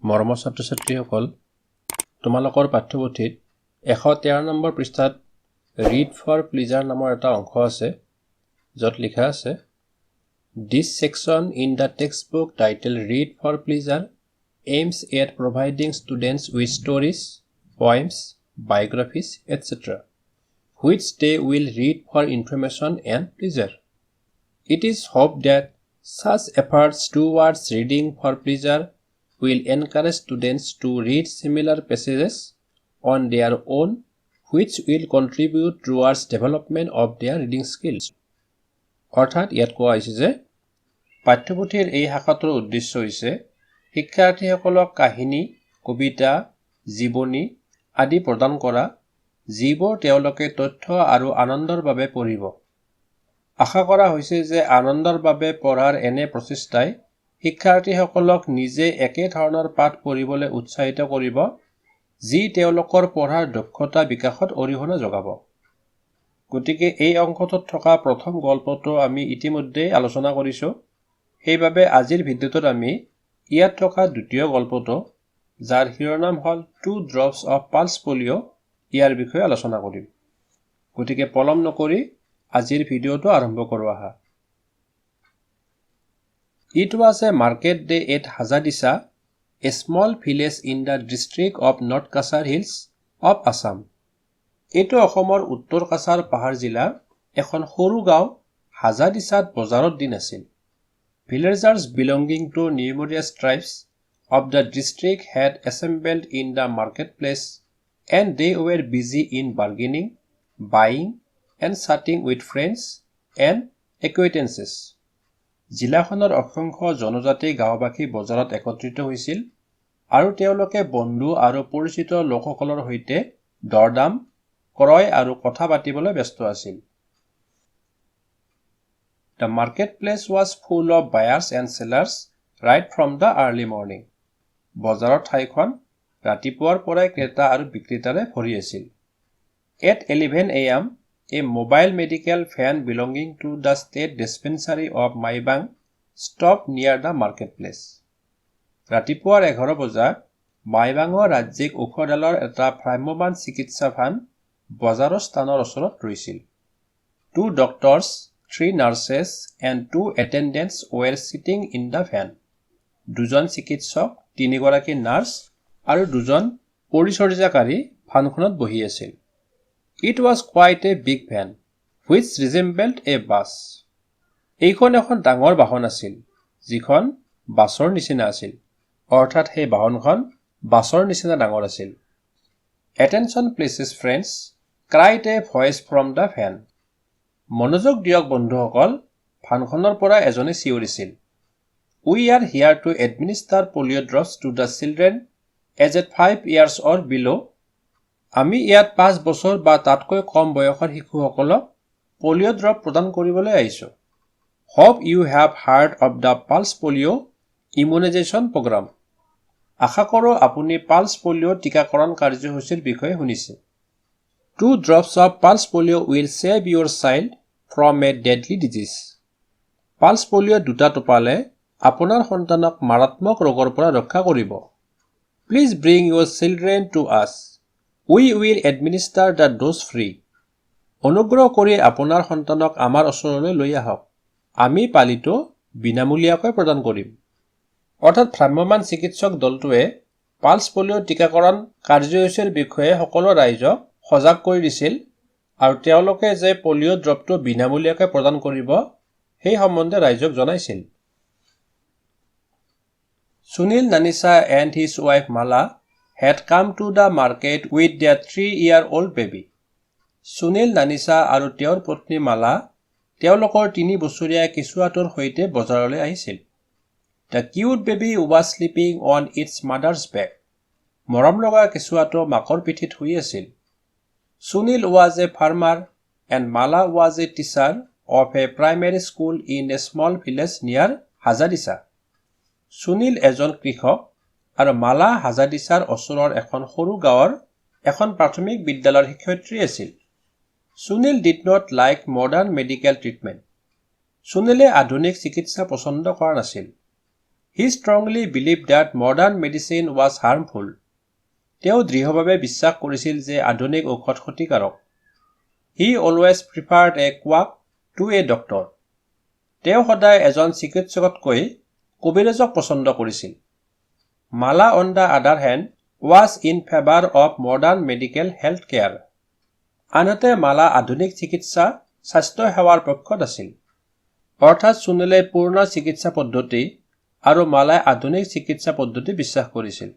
মৰমৰ ছাত্ৰ-ছাত্ৰীসকল, তোমালোকৰ পাঠ্যপুথিত 113 নম্বৰ পৃষ্ঠাত ৰিড ফৰ প্লিজাৰ নামৰ এটা অংশ আছে, য'ত লিখা আছে This section in the textbook titled Read for Pleasure aims at providing students with stories, poems, biographies, etc., which they will read for information and pleasure. It is hoped that such efforts towards reading for pleasure will encourage students to read similar passages on their own, which will contribute towards development of their reading skills. অৰ্থাৎ ইয়াত কোৱা হৈছে যে পাঠ্যপুথিৰ এই শাখাটোৰ উদ্দেশ্য হৈছে শিক্ষাৰ্থীসকলক কাহিনী, কবিতা, জীৱনী আদি প্ৰদান কৰা, যিবোৰ তেওঁলোকে তথ্য আৰু আনন্দৰ বাবে পঢ়িব। আশা কৰা হৈছে যে আনন্দৰ বাবে পঢ়াৰ এনে প্ৰচেষ্টাই শিক্ষাৰ্থীসকলক নিজে একে ধৰণৰ পাঠ পঢ়িবলৈ উৎসাহিত কৰিব, যি তেওঁলোকৰ পঢ়াৰ দক্ষতা বিকাশত অৰিহণা যোগাব। গতিকে এই অংশটোত থকা প্ৰথম গল্পটো আমি ইতিমধ্যে আলোচনা কৰিছোঁ। সেইবাবে আজিৰ ভিডিঅ'টোত আমি ইয়াত থকা দ্বিতীয় গল্পটো, যাৰ শিৰোনাম হ'ল 2 Drops of Pulse Polio, ইয়াৰ বিষয়ে আলোচনা কৰিম। গতিকে পলম নকৰি আজিৰ ভিডিঅ'টো আৰম্ভ কৰোঁ আহা। It was a market day at Hazadisa, a small village in the district of North Kasar Hills of Assam. এইটো অসমৰ উত্তৰ কাছাৰ পাহাৰ জিলাৰ এখন সৰু গাঁও হাজাদিছাত বজাৰৰ দিন আছিল। Villagers belonging to numerous tribes of the district had assembled in the marketplace, and they were busy in bargaining, buying, and chatting with friends and acquaintances. জিলাখনৰ অসংখ্য জনজাতি গাঁওবাসী বজাৰত একত্ৰিত হৈছিল আৰু তেওঁলোকে বন্ধু আৰু পৰিচিত লোকসকলৰ সৈতে দৰদাম, ক্ৰয় আৰু কথা পাতিবলৈ ব্যস্ত আছিল। The marketplace was full of buyers and sellers right from the early morning. বজাৰৰ ঠাইখন ৰাতিপুৱাৰ পৰাই ক্ৰেতা আৰু বিক্ৰেতাৰে ভৰি আছিল। At 11 a.m., a mobile medical van belonging to the state dispensary of Maibang stopped near the marketplace. ৰাতিপুৱাৰ 11 বজাত মাইবাঙৰ ৰাজ্যিক ঔষধালয়ৰ এটা ভ্ৰাম্যমাণ চিকিৎসা ভান বজাৰৰ স্থানৰ ওচৰত ৰৈছিল। 2 doctors, 3 nurses and 2 attendants were sitting in the van. 2জন চিকিৎসক, 3 গৰাকী নাৰ্ছ আৰু 2জন পৰিচৰ্যাকাৰী ভানখনত বহি আছিল। It was quite a big van, which resembled a bus. এইখন এখন ডাঙৰ বাহন আছিল, যিখন বাছৰ নিচিনা আছিল। অৰ্থাৎ সেই বাহনখন বাছৰ নিচিনা ডাঙৰ আছিল। Attention please friends, cried a voice from the van. মনোযোগ দিয়ক বন্ধুসকল, ভানখনৰ পৰা এজনে চিঞৰিছিল। We are here to administer polio drops to the children aged 5 years or below. আমি ইয়াত 5 বছৰ বা তাতকৈ কম বয়সৰ শিশুসকলক পলিঅ' ড্ৰপ প্ৰদান কৰিবলৈ আহিছোঁ। Hope you have heard of the Pulse Polio immunization program. আশা কৰোঁ আপুনি পালছ পলিঅ' টীকাকৰণ কাৰ্যসূচীৰ বিষয়ে শুনিছে। 2 drops of pulse polio will save your child from a deadly disease. Pulse polio' 2টা টোপালে আপোনাৰ সন্তানক মাৰাত্মক ৰোগৰ পৰা ৰক্ষা কৰিব। Please bring your children to us. We will administer the dose free. অনুগ্ৰহ কৰি আপোনাৰ সন্তানক আমাৰ ওচৰলৈ লৈ আহক। আমি পালিটো বিনামূলীয়াকৈ প্ৰদান কৰিম। অৰ্থাৎ ভ্ৰাম্যমাণ চিকিৎসক দলটোৱে পালছ পলিঅ' টীকাকৰণ কাৰ্যসূচীৰ বিষয়ে সকলো ৰাইজক সজাগ কৰি দিছিল আৰু তেওঁলোকে যে পলিঅ' ড্ৰপটো বিনামূলীয়াকৈ প্ৰদান কৰিব সেই সম্বন্ধে ৰাইজক জনাইছিল। Sunil Nanisha and his wife Mala had come to the market with their 3-year-old baby. Sunil নানিছা আৰু তেওঁৰ পত্নী মালা তেওঁলোকৰ 3 বছৰীয়া কেঁচুৱাটোৰ সৈতে বজাৰলৈ আহিছিল। The cute baby was sleeping on its mother's back. মৰম লগা কেঁচুৱাটো মাকৰ পিঠিত শুই আছিল। Sunil was a farmer and Mala was a teacher of a primary school in a small village near Hazadisa. Sunil এজন কৃষক আৰু মালা হাজাদিছাৰ ওচৰৰ এখন সৰু গাঁৱৰ এখন প্ৰাথমিক বিদ্যালয়ৰ শিক্ষয়িত্ৰী আছিল। Sunil did not like modern medical treatment. সুনীলে আধুনিক চিকিৎসা পছন্দ কৰা নাছিল। He strongly believed that modern medicine was harmful. তেওঁ দৃঢ়ভাৱে বিশ্বাস কৰিছিল যে আধুনিক ঔষধ ক্ষতিকাৰক। He always preferred a quack to a doctor. তেওঁ সদায় এজন চিকিৎসকতকৈ কবিৰাজক পছন্দ কৰিছিল। Mala on the other hand was in favor of modern medical health care. আনহাতে মালা আধুনিক চিকিৎসা স্বাস্থ্য সেৱাৰ পক্ষত আছিল। অৰ্থাৎ সুনীলে পূৰ্ণ চিকিৎসা পদ্ধতি আৰু মালাই আধুনিক চিকিৎসা পদ্ধতি বিশ্বাস কৰিছিল।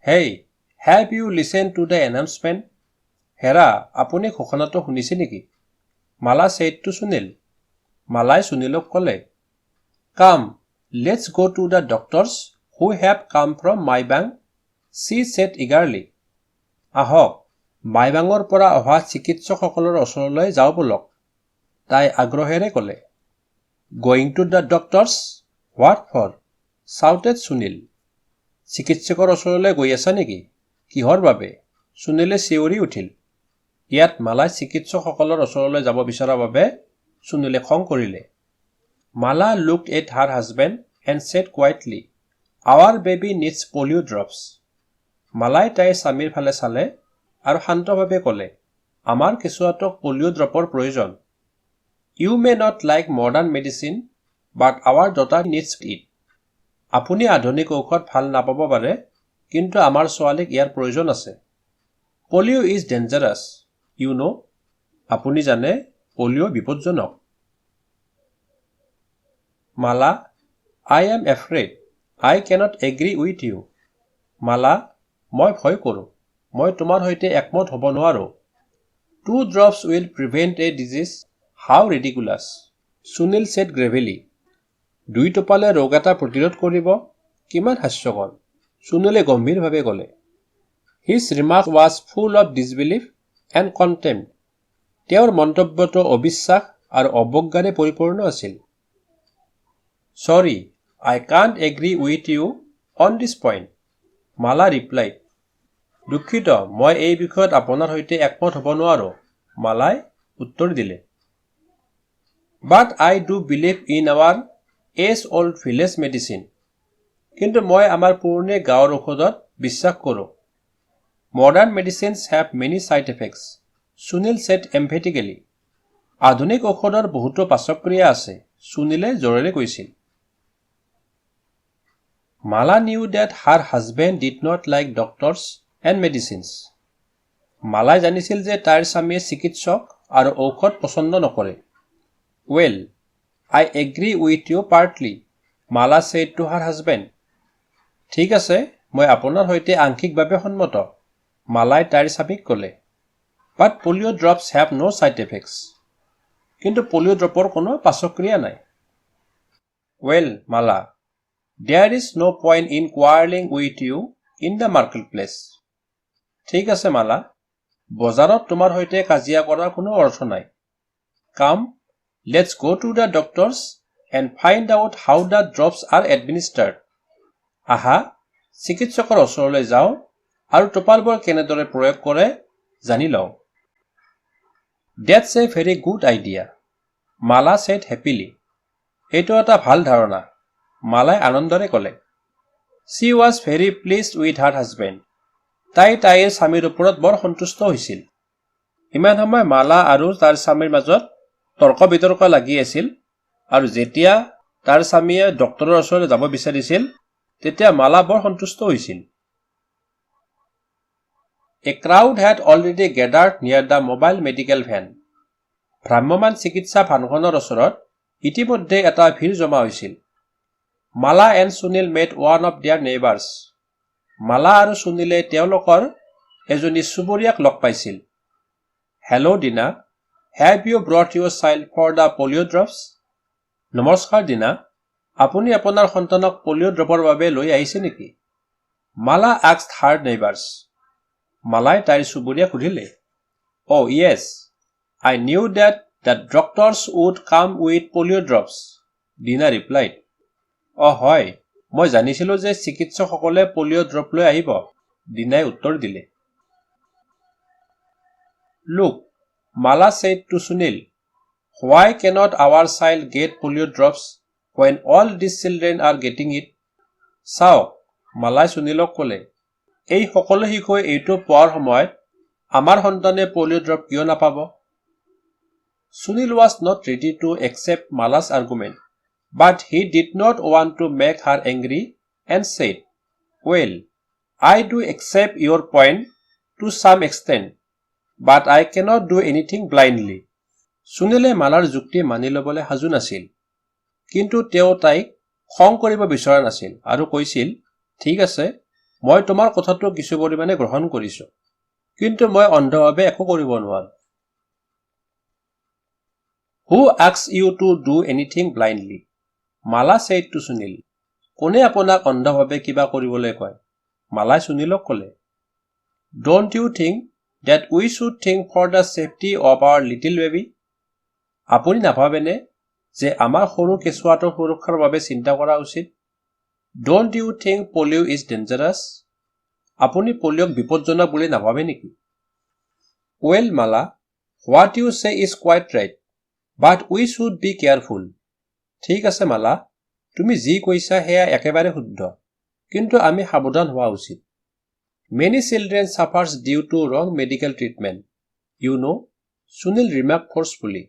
Hey, have you listened to the announcement? হেৰা, আপুনি ঘোষণাটো শুনিছে নেকি? মালা said to Sunil. মালাই সুনীলক ক'লে, Come, let's go to the doctors who have come from my bank, she said eagerly. আহক, মাইবাঙৰ পৰা অহা চিকিৎসকসকলৰ ওচৰলৈ যাওঁ বলক, তাই আগ্ৰহেৰে ক'লে। Going to the doctors? What for? shouted Sunil. চিকিৎসকৰ ওচৰলৈ গৈ আছা নেকি? কিহৰ বাবে? সুনীলে চিঞৰি উঠিল। ইয়াত মালাই চিকিৎসকসকলৰ ওচৰলৈ যাব বিচৰাৰ বাবে সুনীলে খং কৰিলে। Mala looked at her husband and said quietly, Our baby needs polio drops. Malai তাইৰ স্বামীৰ ফালে চালে আৰু শান্তভাৱে ক'লে, আমাৰ কেঁচুৱাটোক পলিঅ' ড্ৰপৰ প্ৰয়োজন। You may not like modern medicine, but our daughter needs it. আপুনি আধুনিক ঔষধ ভাল নাপাব পাৰে, কিন্তু আমাৰ ছোৱালীক ইয়াৰ প্ৰয়োজন আছে। Polio is dangerous, you know. আপুনি জানে, পলিঅ' বিপদজনক। Mala, I am afraid. I cannot agree with you. Mala, মই ভয় কৰোঁ। মই তোমাৰ সৈতে একমত হ'ব নোৱাৰোঁ। 2 drops will prevent a disease. How ridiculous. Sunil said gravely. 2 টোপালে ৰোগ এটা প্ৰতিৰোধ কৰিব? কিমান হাস্যকৰ। সুনীলে গম্ভীৰভাৱে ক'লে। His remark was full of disbelief and contempt. তেওঁৰ মন্তব্যটো অবিশ্বাস আৰু অৱজ্ঞাৰে পৰিপূৰ্ণ আছিল। Sorry, I can't agree with you on this point. Mala replied. দুখিত, মই এই বিষয়ত আপোনাৰ সৈতে একমত হ'ব নোৱাৰো, মালাই উত্তৰ দিলে। But I do believe in our age-old village medicine. কিন্তু মই আমাৰ পুৰণি গাঁৱৰ ঔষধত বিশ্বাস কৰোঁ। Modern medicines have many side effects, Sunil said emphatically. আধুনিক ঔষধৰ বহুতো পাৰ্শ্বক্ৰিয়া আছে, সুনীলে জোৰেৰে কৈছিল। Mala knew that her husband did not like doctors and medicines. Malai জানিছিল যে তাইৰ স্বামীয়ে চিকিৎসক আৰু ঔষধ পছন্দ নকৰে। Well, I agree with you partly, Mala said to her husband. ঠিক আছে, মই আপোনাৰ সৈতে আংশিকভাৱে সন্মত, মালাই তাইৰ স্বামীক ক'লে। But polio drops have no side effects. কিন্তু পলিঅ' ড্ৰপৰ কোনো পাৰ্শ্বক্ৰিয়া নাই। Well, Mala, there is no point in quarreling with you in the marketplace. ঠিক আছে মালা, বজাৰত তোমাৰ সৈতে কাজিয়া কৰাৰ কোনো অৰ্থ নাই। Come, let's go to the doctors and find out how the drops are administered. আহা, চিকিৎসকৰ ওচৰলৈ যাওঁ আৰু টোপালবোৰ কেনেদৰে প্ৰয়োগ কৰে জানি লওঁ। That's a very good idea, Mala said happily. এইটো এটা ভাল ধাৰণা, মালাই আনন্দৰে ক'লে। She was very pleased with her husband. তাইৰ স্বামীৰ ওপৰত বৰ সন্তুষ্ট হৈছিল। ইমান সময় মালা আৰু তাৰ স্বামীৰ মাজত তৰ্ক বিতৰ্ক লাগি আছিল আৰু যেতিয়া তাৰ স্বামীয়ে ডক্তৰৰ ওচৰলৈ যাব বিচাৰিছিল তেতিয়া মালা বৰ সন্তুষ্ট হৈছিল। A crowd had already gathered near the mobile medical van. ভ্ৰাম্যমাণ চিকিৎসা ভানখনৰ ওচৰত ইতিমধ্যে এটা ভিৰ জমা হৈছিল। Mala and Sunil met one of their neighbors. মালা আৰু সুনীলে তেওঁলোকৰ এজনী চুবুৰীয়াক লগ পাইছিল। Hello, Dina. Have you brought your child for the polio drops? নমস্কাৰ দিনা, আপুনি আপোনাৰ সন্তানক পলিঅ' ড্ৰপৰ বাবে লৈ আহিছে নেকি? Mala asked her neighbors. Malai তাইৰ চুবুৰীয়াক সুধিলে। Oh, yes. I knew that the doctors would come with polio drops, Dina replied. হয়, মই জানিছিলো যে চিকিৎসকসকলে পলিঅ' ড্ৰপ লৈ আহিব, দিনাই উত্তৰ দিলে। Look, Mala said to Sunil, why cannot our child get polio drops when all these children are getting it? চাওক, মালাই সুনীলক ক'লে, এই সকলো শিশুৱে এইটো পোৱাৰ সময়ত আমাৰ সন্তানে পলিঅ' ড্ৰপ কিয় নাপাব? Sunil was not ready to accept Mala's argument, but he did not want to make her angry and said, well, I do accept your point to some extent, but I cannot do anything blindly. Sunile Malar যুক্তি মানি ল'বলৈ সাজু নাছিল, কিন্তু তেওঁ তাইক খং কৰিব বিচৰা নাছিল আৰু কৈছিল, ঠিক আছে, মই তোমাৰ কথাটো কিছু পৰিমাণে গ্ৰহণ কৰিছো, কিন্তু মই অন্ধভাৱে একো কৰিব নোৱাৰো। Who asks you to do anything blindly? Mala said to Sunil. কোনে আপোনাক অন্ধভাৱে কিবা কৰিবলৈ কয়? মালাই সুনীলক ক'লে, Don't you think that we should think for the safety of our little baby? আপুনি নাভাবেনে যে আমাৰ সৰু কেঁচুৱাটোৰ সুৰক্ষাৰ বাবে চিন্তা কৰা উচিত? Don't you think polio is dangerous? আপুনি পলিঅ'ক বিপদজনক বুলি নাভাবে নেকি? Well, Mala, what you say is quite right, but we should be careful. ঠিক আছে মালা, তুমি যি কৈছা সেয়া একেবাৰে শুদ্ধ, কিন্তু আমি সাৱধান হোৱা উচিত। Many children suffers due to wrong medical treatment. You know, Sunil remarked forcefully.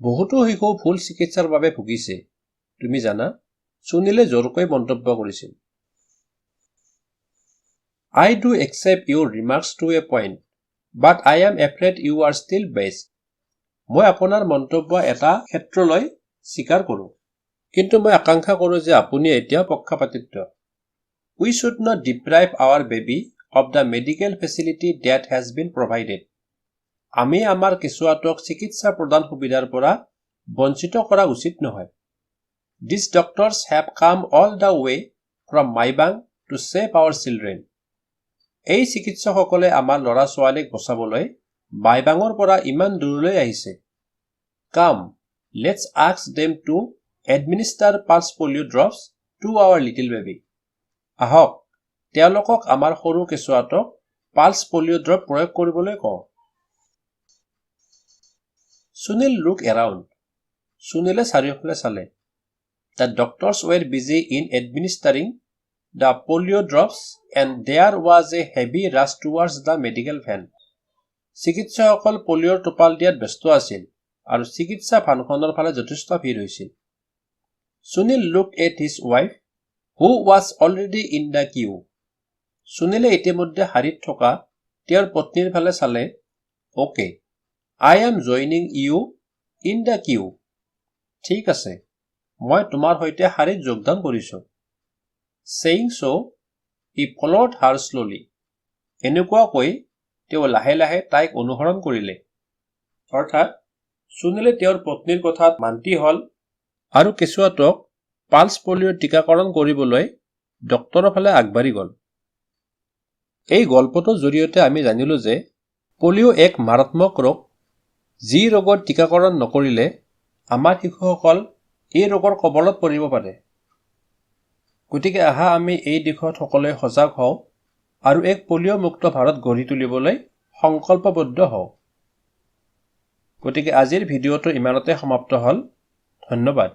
বহুতো শিশু ভুল চিকিৎসাৰ বাবে ভুগিছে, তুমি জানা, সুনীলে জোৰকৈ মন্তব্য কৰিছিল। I do accept your remarks to a point, but I am afraid you are still biased. মই আপোনাৰ মন্তব্য এটা ক্ষেত্ৰলৈ স্বীকাৰ কৰোঁ, কিন্তু মই আকাংক্ষা কৰোঁ যে আপুনি এতিয়া পক্ষপাতিত্ব। We should not deprive our baby of the medical facility that has been provided. আমি আমাৰ কেঁচুৱাটোক চিকিৎসা প্ৰদান সুবিধাৰ পৰা বঞ্চিত কৰা উচিত নহয়। These doctors have come all the way from Maibang to save our children. এই চিকিৎসকসকলে আমাৰ ল'ৰা ছোৱালীক বচাবলৈ মাইবাঙৰ পৰা ইমান দূৰলৈ আহিছে। Come, let's ask them to administer pulse polio drops to our little baby. আহক, তেওঁলোকক আমাৰ সৰু কেঁচুৱাটোক পালছ পলিঅ' ড্ৰপ প্ৰয়োগ কৰিবলৈ কওঁ। Sunil looked around. Sunile চাৰিওফালে চালে। The doctors were busy in administering the polio drops and there was a heavy rush towards the medical van. চিকিৎসকসকল পলিঅ'ৰ টোপাল দিয়াত ব্যস্ত আছিল আৰু চিকিৎসা ভানখনৰ ফালে যথেষ্ট ভিৰ হৈছিল। Sunil looked at his wife, who was already in the queue. Sunile ইতিমধ্যে শাৰীত থকা তেওঁৰ পত্নীৰ ফালে চালে। Okay, I am joining you in the queue. ঠিক আছে, মই তোমাৰ সৈতে শাৰীত যোগদান কৰিছো। Saying so, he followed her slowly. এনেকুৱাকৈ তেওঁ লাহে লাহে তাইক অনুসৰণ কৰিলে। অৰ্থাৎ সুনীলে তেওঁৰ পত্নীৰ কথাত মান্তি হল আৰু কেঁচুৱাটোক পালছ পলিঅ'ৰ টীকাকৰণ কৰিবলৈ ডক্তৰৰ ফালে আগবাঢ়ি গল। এই গল্পটোৰ জৰিয়তে আমি জানিলো যে পলিঅ' এক মাৰাত্মক ৰোগ, যি ৰোগৰ টীকাকৰণ নকৰিলে আমাৰ শিশুসকল এই ৰোগৰ কবলত পৰিব পাৰে। গতিকে আহা আমি এই দিশত সকলোৱে সজাগ হওঁ আৰু এক পলিঅ' মুক্ত ভাৰত গঢ়ি তুলিবলৈ সংকল্পবদ্ধ হওঁ। গতিকে আজিৰ ভিডিঅ'টো ইমানতে সমাপ্ত হ'ল। ধন্যবাদ।